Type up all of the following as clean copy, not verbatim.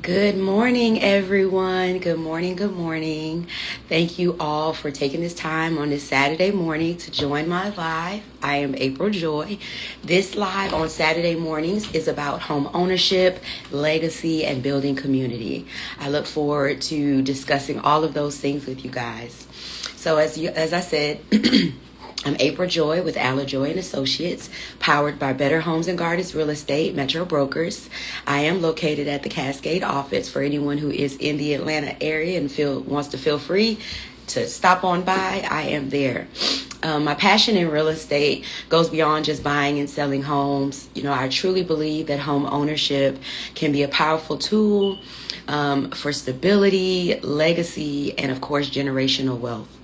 Good morning, everyone. Good morning. Good morning. Thank you all for taking this time on this Saturday morning to join my live. I am AlaJoy. This live on Saturday mornings is about home ownership, legacy, and building community. I look forward to discussing all of those things with you guys. So as I said, I'm AlaJoy with AlaJoy Associates, powered by Better Homes and Gardens Real Estate Metro Brokers. I am located at the Cascade office for anyone who is in the Atlanta area and wants to feel free to stop on by. I am there. My passion in real estate goes beyond just buying and selling homes. I truly believe that home ownership can be a powerful tool for stability, legacy, and of course, generational wealth.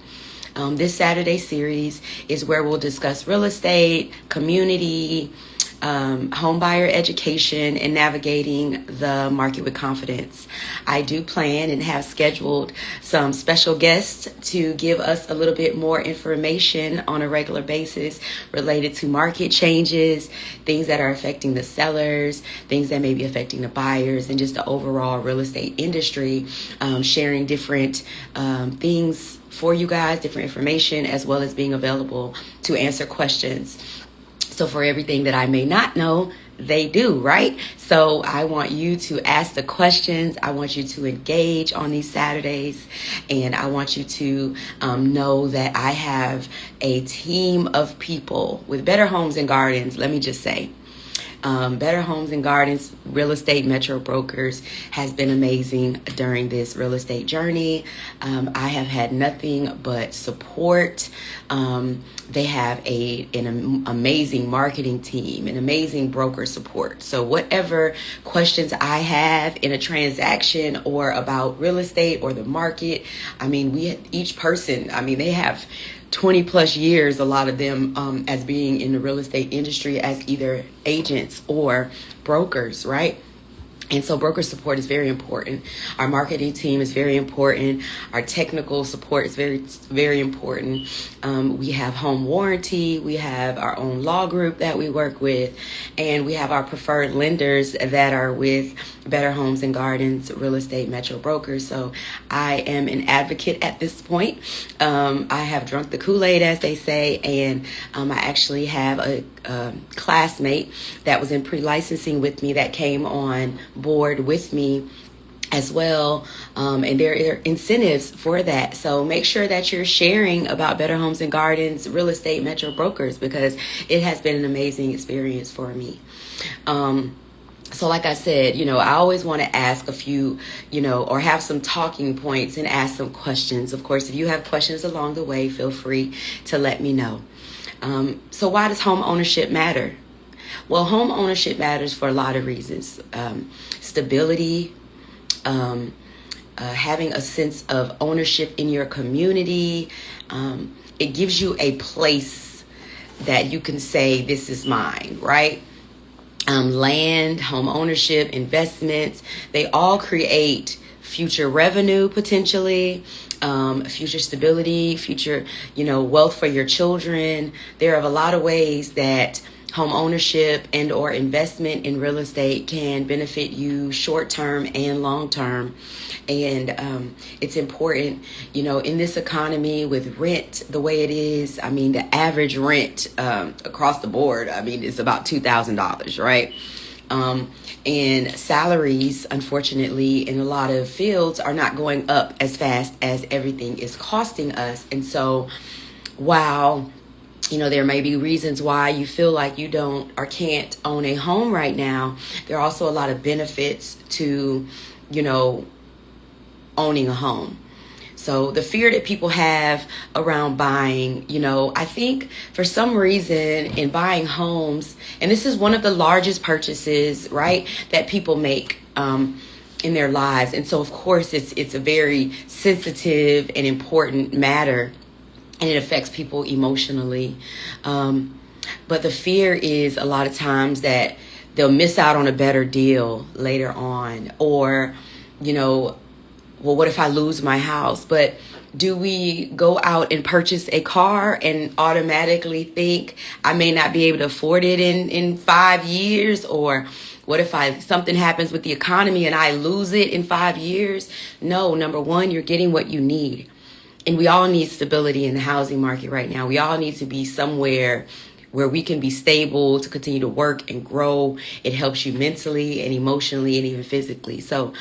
This Saturday series is where we'll discuss real estate, community, home buyer education, and navigating the market with confidence. I do plan and have scheduled some special guests to give us a little bit more information on a regular basis related to market changes, things that are affecting the sellers, things that may be affecting the buyers, and just the overall real estate industry, sharing different things for you guys, different information, as well as being available to answer questions. So for everything that I may not know, they do, right? So I want you to ask the questions. I want you to engage on these Saturdays. And I want you to know that I have a team of people with Better Homes and Gardens. Let me just say, Better Homes and Gardens Real Estate Metro Brokers has been amazing during this real estate journey. I have had nothing but support. They have an amazing marketing team, an amazing broker support. So whatever questions I have in a transaction or about real estate or the market, each person, they have 20 plus years, a lot of them as being in the real estate industry as either agents or brokers, right? And so broker support is very important. Our marketing team is very important. Our technical support is very, very important. We have home warranty. We have our own law group that we work with. And we have our preferred lenders that are with Better Homes and Gardens Real Estate Metro Brokers. So I am an advocate at this point. I have drunk the Kool-Aid, as they say. And I actually have a classmate that was in pre-licensing with me that came on board with me as well, and there are incentives for that. So make sure that you're sharing about Better Homes and Gardens Real Estate Metro Brokers, because it has been an amazing experience for me. So like I said, I always want to ask a few, or have some talking points and ask some questions. Of course, if you have questions along the way, feel free to let me know. So why does home ownership matter? Well, home ownership matters for a lot of reasons. Stability, having a sense of ownership in your community. It gives you a place that you can say, this is mine, right? Land, home ownership, investments, they all create future revenue potentially, future stability, future, wealth for your children. There are a lot of ways that home ownership and or investment in real estate can benefit you short-term and long-term. And it's important, in this economy with rent the way it is. The average rent across the board, is about $2,000, right? And salaries, unfortunately, in a lot of fields are not going up as fast as everything is costing us. And so while there may be reasons why you feel like you don't or can't own a home right now, there are also a lot of benefits to, owning a home. So the fear that people have around buying, I think for some reason in buying homes, and this is one of the largest purchases, right, that people make in their lives. And so, of course, it's a very sensitive and important matter, and it affects people emotionally. But the fear is a lot of times that they'll miss out on a better deal later on, or, well, what if I lose my house? But do we go out and purchase a car and automatically think I may not be able to afford it in 5 years? Or What if something happens with the economy and I lose it in 5 years? No, number one, you're getting what you need. And we all need stability in the housing market right now. We all need to be somewhere where we can be stable to continue to work and grow. It helps you mentally and emotionally and even physically. So,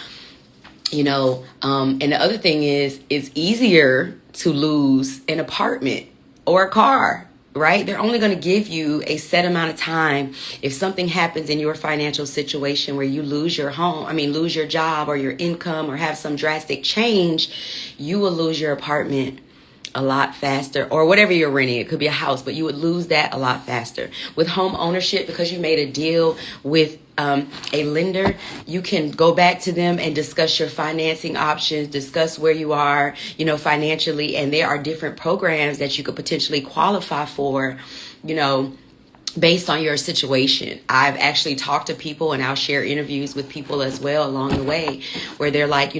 and the other thing is, it's easier to lose an apartment or a car, right? They're only going to give you a set amount of time. If something happens in your financial situation where you lose your lose your job or your income or have some drastic change, you will lose your apartment a lot faster, or whatever you're renting. It could be a house, but you would lose that a lot faster. With home ownership, because you made a deal with a lender, you can go back to them and discuss your financing options, discuss where you are, financially. And there are different programs that you could potentially qualify for, based on your situation. I've actually talked to people, and I'll share interviews with people as well along the way, where they're like,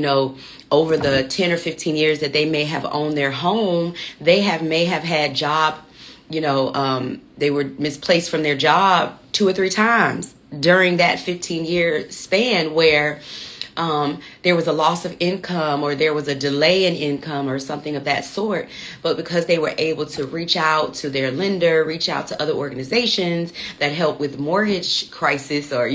over the 10 or 15 years that they may have owned their home, they may have had job, they were misplaced from their job 2 or 3 times during that 15-year span, where there was a loss of income or there was a delay in income or something of that sort. But because they were able to reach out to their lender, reach out to other organizations that help with mortgage crisis or,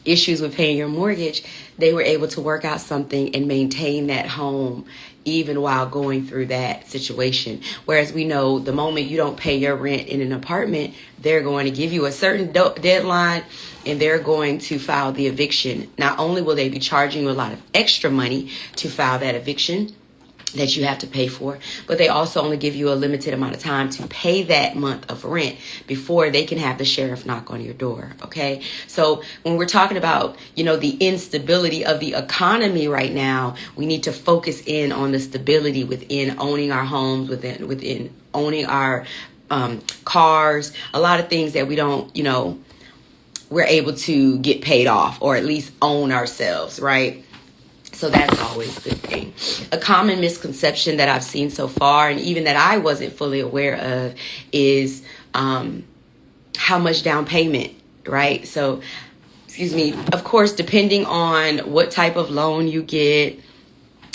issues with paying your mortgage, they were able to work out something and maintain that home even while going through that situation. Whereas we know the moment you don't pay your rent in an apartment, they're going to give you a certain deadline and they're going to file the eviction. Not only will they be charging you a lot of extra money to file that eviction that you have to pay for, but they also only give you a limited amount of time to pay that month of rent before they can have the sheriff knock on your door. Okay. So when we're talking about, the instability of the economy right now, we need to focus in on the stability within owning our homes, within owning our cars, a lot of things that we don't, we're able to get paid off or at least own ourselves, right? So that's always a good thing. A common misconception that I've seen so far, and even that I wasn't fully aware of, is how much down payment, right? So, of course, depending on what type of loan you get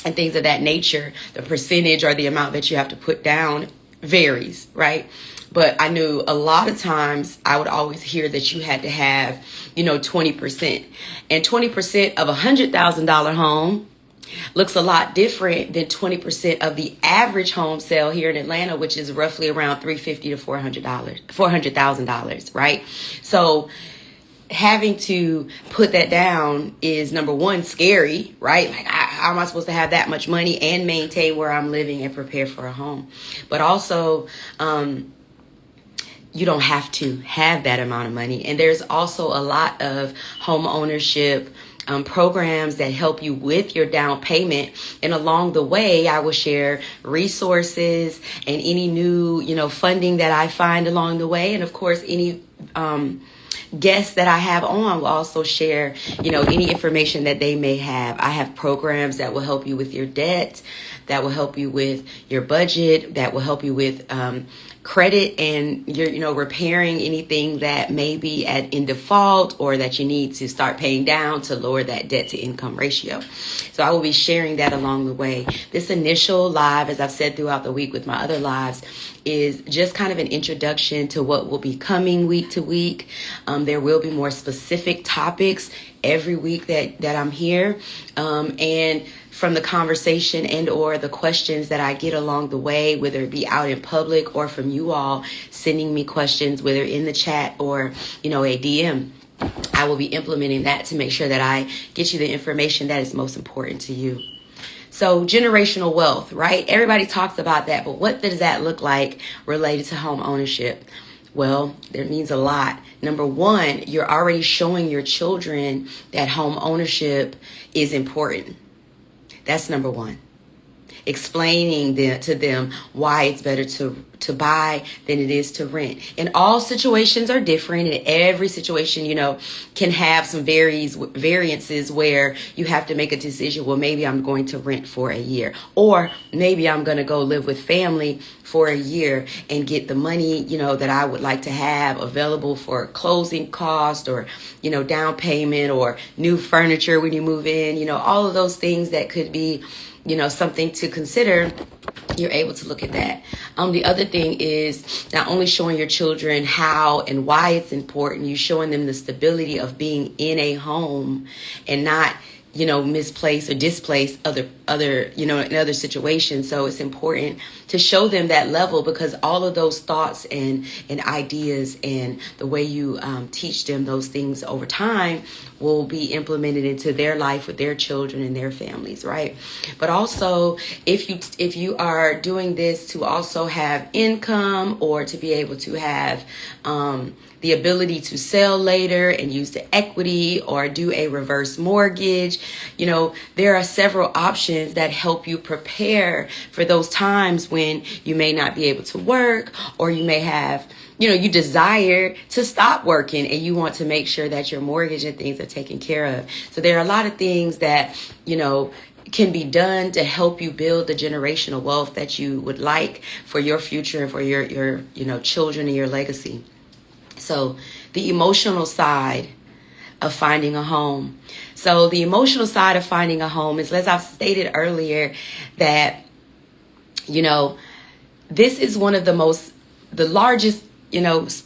and things of that nature, the percentage or the amount that you have to put down varies, right? But I knew a lot of times I would always hear that you had to have, 20%. And 20% of $100,000 home looks a lot different than 20% of the average home sale here in Atlanta, which is roughly around $350,000 to $400,000, right? So having to put that down is, number one, scary, right? Like, how am I supposed to have that much money and maintain where I'm living and prepare for a home? But also, you don't have to have that amount of money. And there's also a lot of home ownership programs that help you with your down payment. And along the way, I will share resources and any new, funding that I find along the way. And of course, any guests that I have on will also share, any information that they may have. I have programs that will help you with your debt, that will help you with your budget, that will help you with credit and your, repairing anything that may be in default or that you need to start paying down to lower that debt to income ratio. So I will be sharing that along the way. This initial live, as I've said throughout the week with my other lives, is just kind of an introduction to what will be coming week to week. There will be more specific topics every week that I'm here. And from the conversation and or the questions that I get along the way, whether it be out in public or from you all sending me questions, whether in the chat or, a DM, I will be implementing that to make sure that I get you the information that is most important to you. So generational wealth, right? Everybody talks about that, but what does that look like related to home ownership? Well, that means a lot. Number one, you're already showing your children that home ownership is important. That's number one. Explaining to them why it's better to buy than it is to rent. And all situations are different, and every situation, can have some variances where you have to make a decision. Well, maybe I'm going to rent for a year, or maybe I'm going to go live with family for a year and get the money, that I would like to have available for closing cost, or, down payment, or new furniture when you move in, all of those things that could be, something to consider. You're able to look at that. The other thing is not only showing your children how and why it's important, you're showing them the stability of being in a home and not, misplaced or displaced in other situations. So it's important to show them that level, because all of those thoughts and ideas and the way you teach them those things over time will be implemented into their life with their children and their families, right? But also, if you are doing this to also have income, or to be able to have the ability to sell later and use the equity, or do a reverse mortgage, there are several options that help you prepare for those times when you may not be able to work, or you may have, you desire to stop working and you want to make sure that your mortgage and things are taken care of. So there are a lot of things that, can be done to help you build the generational wealth that you would like for your future and for your children and your legacy. So the emotional side of finding a home. So the emotional side of finding a home is, as I've stated earlier, that, this is one of the largest,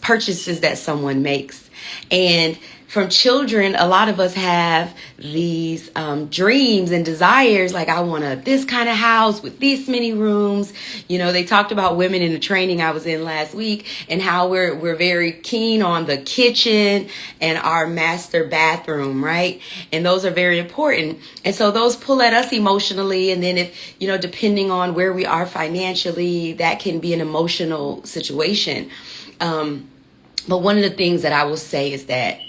purchases that someone makes. And from children, a lot of us have these dreams and desires, like, I want this kind of house with these many rooms. They talked about women in the training I was in last week, and how we're very keen on the kitchen and our master bathroom, right? And those are very important. And so those pull at us emotionally. And then if, depending on where we are financially, that can be an emotional situation. But one of the things that I will say is that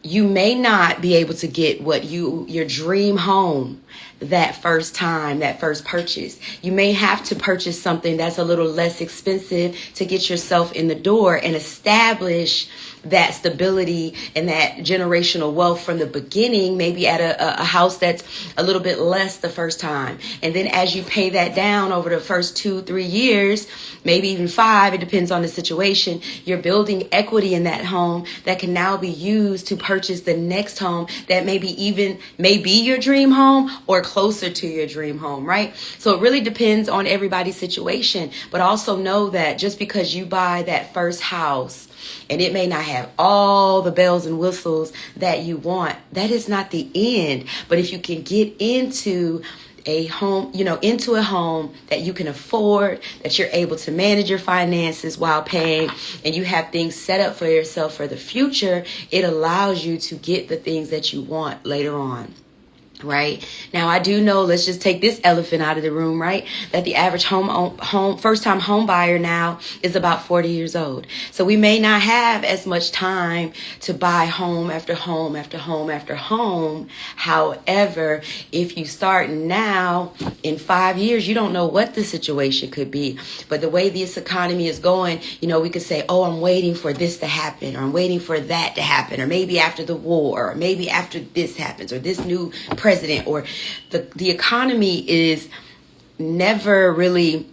you may not be able to get your dream home that first time, that first purchase. You may have to purchase something that's a little less expensive to get yourself in the door and establish that stability and that generational wealth from the beginning, maybe at a house that's a little bit less the first time. And then as you pay that down over the first 2-3 years, maybe even 5, it depends on the situation, you're building equity in that home that can now be used to purchase the next home that may be your dream home, or closer to your dream home, right? So it really depends on everybody's situation. But also know that just because you buy that first house and it may not have all the bells and whistles that you want, that is not the end. But if you can get into a home, into a home that you can afford, that you're able to manage your finances while paying, and you have things set up for yourself for the future, it allows you to get the things that you want later on. Right now, I do know, let's just take this elephant out of the room, right? That the average first time home buyer now is about 40 years old. So we may not have as much time to buy home after home after home after home. However, if you start now, in 5 years, you don't know what the situation could be. But the way this economy is going, we could say, oh, I'm waiting for this to happen, or I'm waiting for that to happen, or maybe after the war, or maybe after this happens, or this new president, or the economy is never really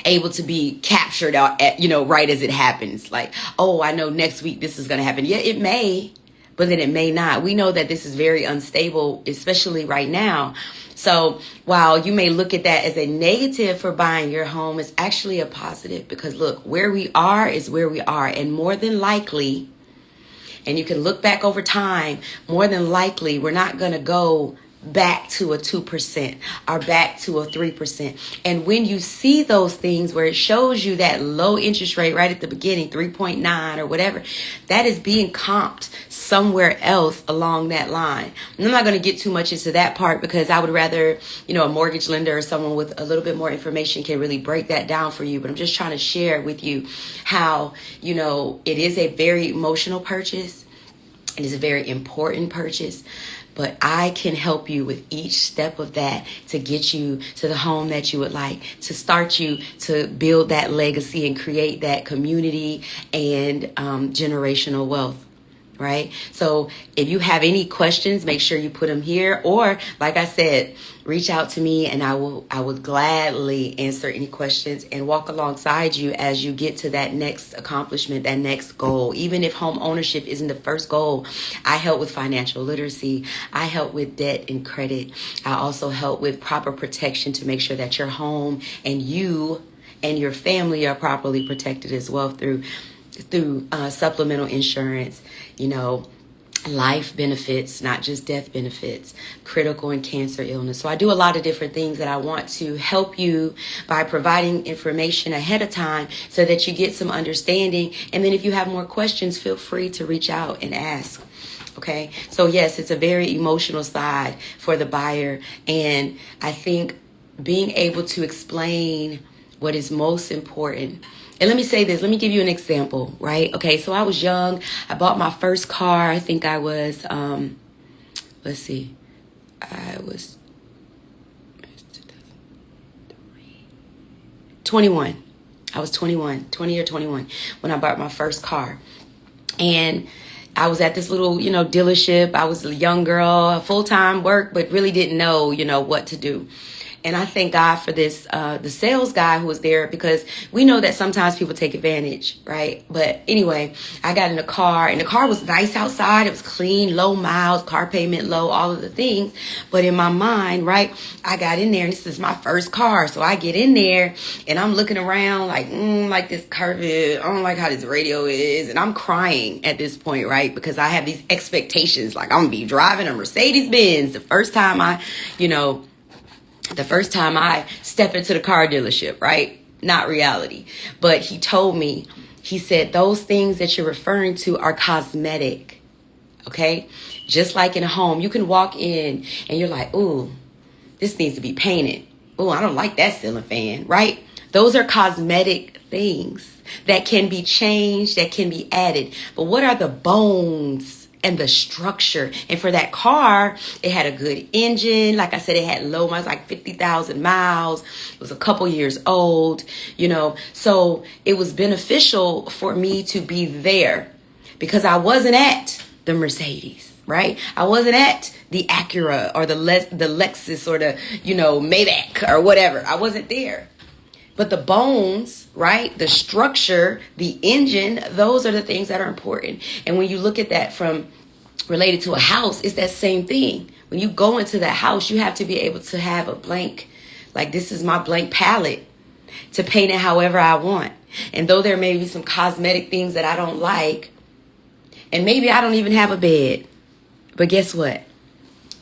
able to be captured out at, right as it happens. Like, oh, I know next week this is going to happen. Yeah, it may, but then it may not. We know that this is very unstable, especially right now. So while you may look at that as a negative for buying your home, it's actually a positive, because look, where we are is where we are. And more than likely, and you can look back over time, more than likely, we're not going to go back to a 2% or back to a 3%. And when you see those things where it shows you that low interest rate right at the beginning, 3.9 or whatever, that is being comped somewhere else along that line. And I'm not going to get too much into that part, because I would rather, a mortgage lender or someone with a little bit more information can really break that down for you. But I'm just trying to share with you how, it is a very emotional purchase. It is a very important purchase. But I can help you with each step of that to get you to the home that you would like, to start you to build that legacy and create that community and generational wealth. Right? So if you have any questions, make sure you put them here. Or like I said, reach out to me and I will gladly answer any questions and walk alongside you as you get to that next accomplishment, that next goal. Even if home ownership isn't the first goal, I help with financial literacy. I help with debt and credit. I also help with proper protection to make sure that your home and you and your family are properly protected as well through supplemental insurance, life benefits, not just death benefits, critical and cancer illness. So I do a lot of different things that I want to help you by providing information ahead of time so that you get some understanding. And then if you have more questions, feel free to reach out and ask. Okay. So yes, it's a very emotional side for the buyer. And I think being able to explain what is most important. And let me say this, let me give you an example, right? Okay, so I was young. I bought my first car. I think I was, I was 21. I was 20 or 21 when I bought my first car. And I was at this little, dealership. I was a young girl, full-time work, but really didn't know, what to do. And I thank God for this, the sales guy who was there, because we know that sometimes people take advantage, right? But anyway, I got in a car and the car was nice outside. It was clean, low miles, car payment low, all of the things. But in my mind, right, I got in there and this is my first car. So I get in there and I'm looking around like this carpet. I don't like how this radio is. And I'm crying at this point, right? Because I have these expectations, like I'm going to be driving a Mercedes-Benz the first time I step into the car dealership, right? Not reality. But he told me, he said, those things that you're referring to are cosmetic. Okay? Just like in a home, you can walk in and you're like, ooh, this needs to be painted. Ooh, I don't like that ceiling fan, right? Those are cosmetic things that can be changed, that can be added. But what are the bones and the structure? And for that car, it had a good engine. Like I said, it had low miles, like 50,000 miles. It was a couple years old, So it was beneficial for me to be there because I wasn't at the Mercedes, right? I wasn't at the Acura or the Lexus or the, Maybach or whatever. I wasn't there. But the bones, right, the structure, the engine, those are the things that are important. And when you look at that from related to a house, it's that same thing. When you go into that house, you have to be able to have a blank, like this is my blank palette to paint it however I want. And though there may be some cosmetic things that I don't like, and maybe I don't even have a bed, but guess what?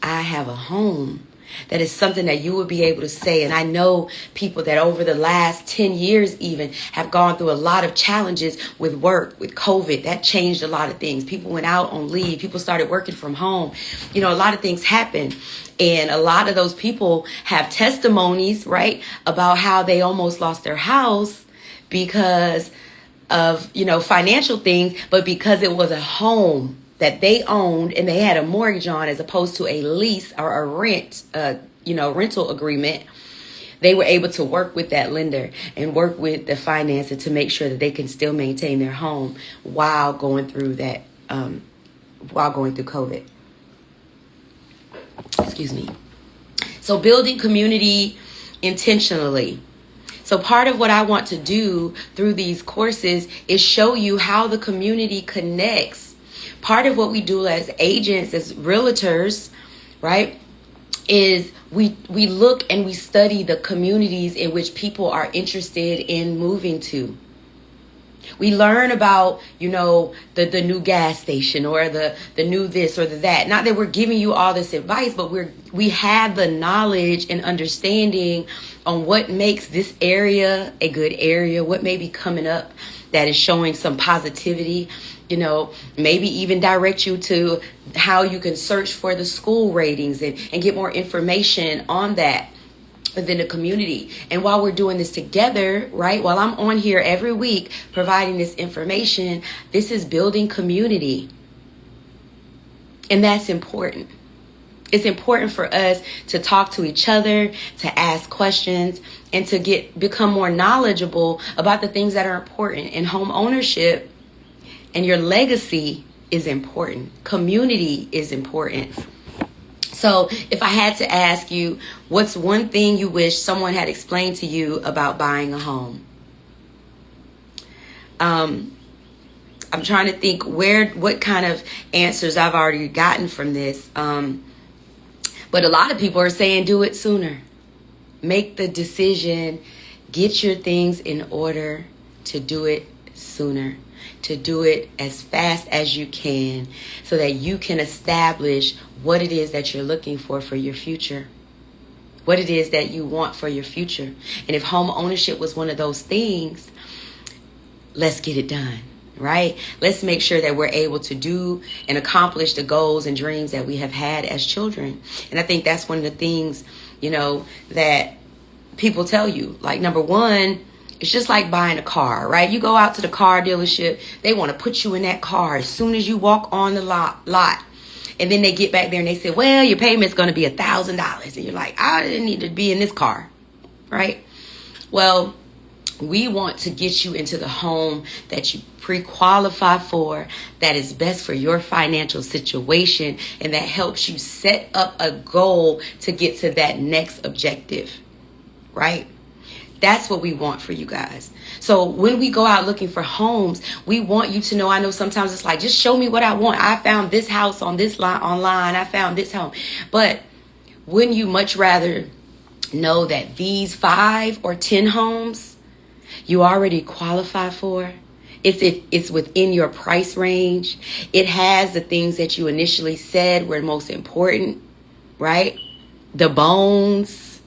I have a home. That is something that you would be able to say. And I know people that over the last 10 years even have gone through a lot of challenges with work, with COVID. That changed a lot of things. People went out on leave. People started working from home. A lot of things happened. And a lot of those people have testimonies, right, about how they almost lost their house because of, financial things, but because it was a home that they owned and they had a mortgage on as opposed to a lease or a rental agreement, they were able to work with that lender and work with the financer to make sure that they can still maintain their home while going through that, while going through COVID. Excuse me. So building community intentionally. So part of what I want to do through these courses is show you how the community connects. Part of what we do as agents, as realtors, right, is we look and we study the communities in which people are interested in moving to. We learn about, the new gas station or the new this or the that. Not that we're giving you all this advice, but we have the knowledge and understanding on what makes this area a good area, what may be coming up that is showing some positivity. Maybe even direct you to how you can search for the school ratings and get more information on that within the community. And while we're doing this together, right, while I'm on here every week providing this information, this is building community. And that's important. It's important for us to talk to each other, to ask questions, and to become more knowledgeable about the things that are important. In home ownership, and your legacy is important. Community is important. So if I had to ask you, what's one thing you wish someone had explained to you about buying a home? I'm trying to think what kind of answers I've already gotten from this. But a lot of people are saying do it sooner. Make the decision. Get your things in order to do it sooner. To do it as fast as you can so that you can establish what it is that you're looking for your future. What it is that you want for your future. And if home ownership was one of those things, let's get it done, right? Let's make sure that we're able to do and accomplish the goals and dreams that we have had as children. And I think that's one of the things, that people tell you. Like, number one, it's just like buying a car, right? You go out to the car dealership, they want to put you in that car as soon as you walk on the lot. And then they get back there and they say, well, your payment's going to be $1,000. And you're like, I didn't need to be in this car, right? Well, we want to get you into the home that you pre-qualify for, that is best for your financial situation, and that helps you set up a goal to get to that next objective, right? That's what we want for you guys. So when we go out looking for homes, we want you to know, I know sometimes it's like, just show me what I want. I found this house on this line online. I found this home. But wouldn't you much rather know that these 5 or 10 homes you already qualify for? It's within your price range. It has the things that you initially said were most important, right? The bones.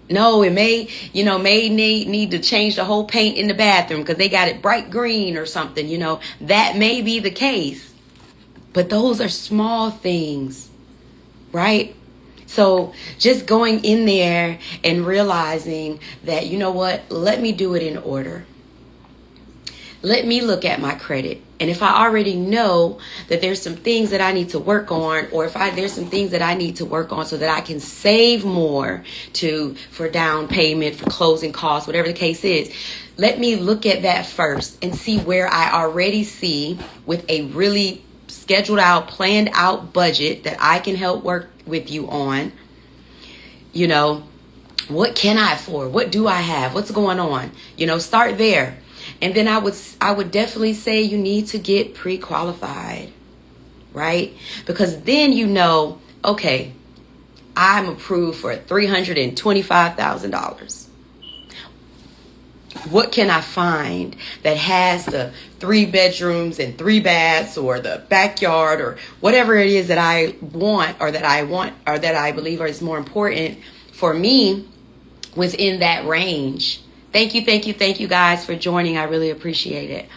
No, it may need to change the whole paint in the bathroom because they got it bright green or something, that may be the case. But those are small things, right? So just going in there and realizing that, let me do it in order. Let me look at my credit. And if I already know that there's some things that I need to work on, or there's some things that I need to work on so that I can save more for down payment, for closing costs, whatever the case is, let me look at that first and see where I already see with a really scheduled out, planned out budget that I can help work with you on. What can I afford? What do I have? What's going on? Start there. And then I would definitely say you need to get pre-qualified, right? Because then okay, I'm approved for $325,000. What can I find that has the 3 bedrooms and 3 baths, or the backyard, or whatever it is that I want, or that I believe is more important for me within that range? Thank you guys for joining. I really appreciate it.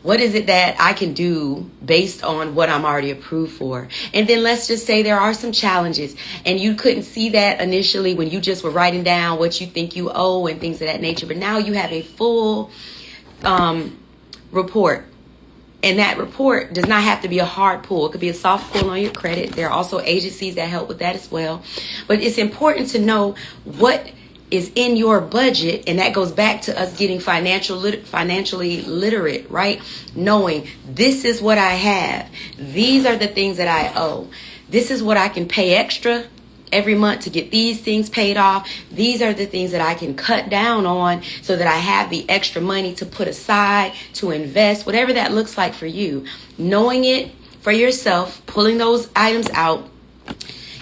What is it that I can do based on what I'm already approved for? And then let's just say there are some challenges and you couldn't see that initially when you just were writing down what you think you owe and things of that nature. But now you have a full report. And that report does not have to be a hard pull. It could be a soft pull on your credit. There are also agencies that help with that as well. But it's important to know what is in your budget, and that goes back to us getting financially literate, right? Knowing this is what I have. These are the things that I owe. This is what I can pay extra every month to get these things paid off. These are the things that I can cut down on so that I have the extra money to put aside, to invest, whatever that looks like for you. Knowing it for yourself, pulling those items out,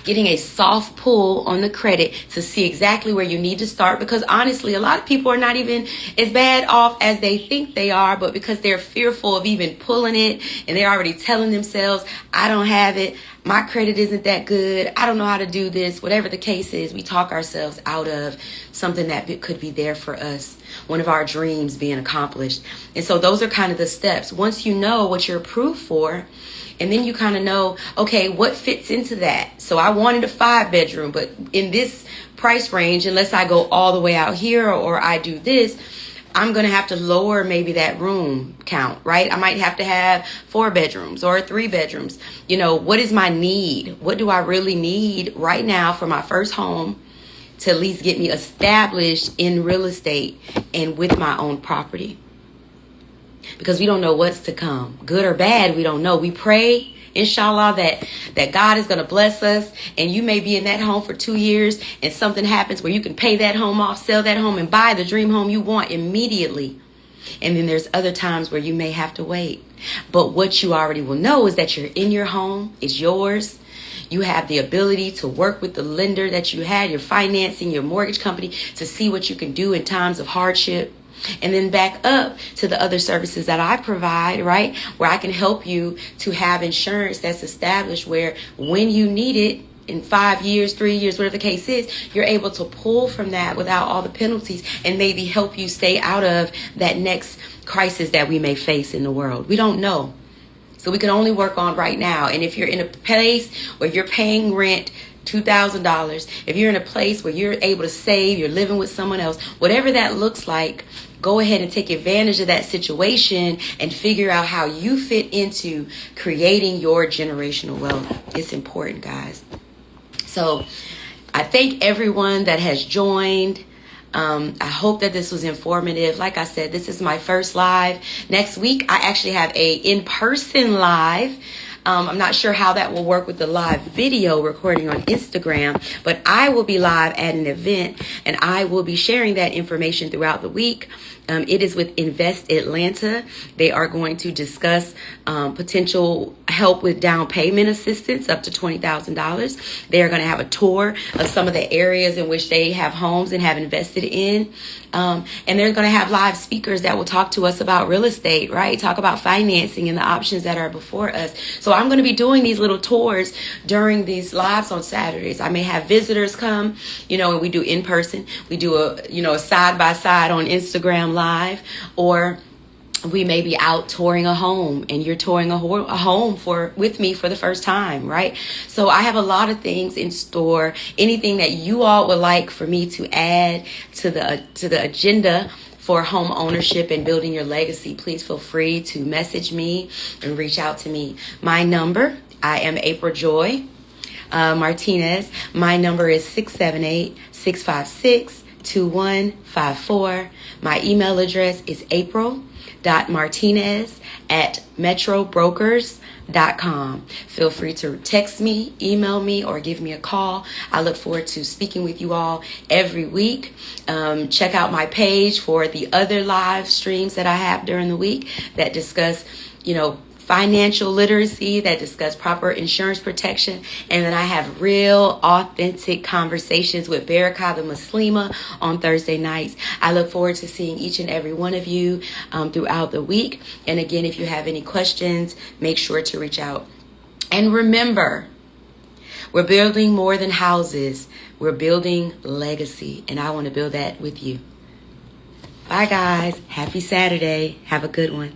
getting a soft pull on the credit to see exactly where you need to start. Because honestly, a lot of people are not even as bad off as they think they are, but because they're fearful of even pulling it and they're already telling themselves, I don't have it, my credit isn't that good, I don't know how to do this, whatever the case is, we talk ourselves out of something that could be there for us, one of our dreams being accomplished. And so those are kind of the steps. Once you know what you're approved for, and then you kind of know, okay, what fits into that? So I wanted a 5 bedroom, but in this price range, unless I go all the way out here or I do this, I'm going to have to lower maybe that room count, right? I might have to have 4 bedrooms or 3 bedrooms. You know, what is my need? What do I really need right now for my first home to at least get me established in real estate and with my own property? Because we don't know what's to come. Good or bad, we don't know. We pray, inshallah, that God is going to bless us, and you may be in that home for 2 years and something happens where you can pay that home off, sell that home, and buy the dream home you want immediately. And then there's other times where you may have to wait. But what you already will know is that you're in your home, it's yours. You have the ability to work with the lender that you had, your financing, your mortgage company, to see what you can do in times of hardship. And then back up to the other services that I provide, right? Where I can help you to have insurance that's established where when you need it in 5 years, 3 years, whatever the case is, you're able to pull from that without all the penalties and maybe help you stay out of that next crisis that we may face in the world. We don't know. So we can only work on right now. And if you're in a place where you're paying rent, $2,000, if you're in a place where you're able to save, you're living with someone else, whatever that looks like, go ahead and take advantage of that situation and figure out how you fit into creating your generational wealth. It's important, guys. So I thank everyone that has joined. I hope that this was informative. Like I said, this is my first live. Next week, I actually have a in-person live. I'm not sure how that will work with the live video recording on Instagram, but I will be live at an event and I will be sharing that information throughout the week. It is with Invest Atlanta. They are going to discuss potential help with down payment assistance up to $20,000. They are going to have a tour of some of the areas in which they have homes and have invested in. And they're going to have live speakers that will talk to us about real estate, right? Talk about financing and the options that are before us. So I'm going to be doing these little tours during these lives on Saturdays. I may have visitors come, and we do in person. We do a side by side on Instagram Live, or we may be out touring a home and you're touring a home with me for the first time, right? So I have a lot of things in store. Anything that you all would like for me to add to the agenda for home ownership and building your legacy, please feel free to message me and reach out to me. My number, I am April Joy Martinez. My number is 678-656-2154. My email address is april.martinez@metrobrokers.com. Feel free to text me, email me, or give me a call. I look forward to speaking with you all every week. Check out my page for the other live streams that I have during the week that discuss, financial literacy, that discuss proper insurance protection. And then I have real authentic conversations with Baraka the Muslima on Thursday nights. I look forward to seeing each and every one of you throughout the week. And again, if you have any questions, make sure to reach out. And remember, we're building more than houses. We're building legacy. And I want to build that with you. Bye, guys. Happy Saturday. Have a good one.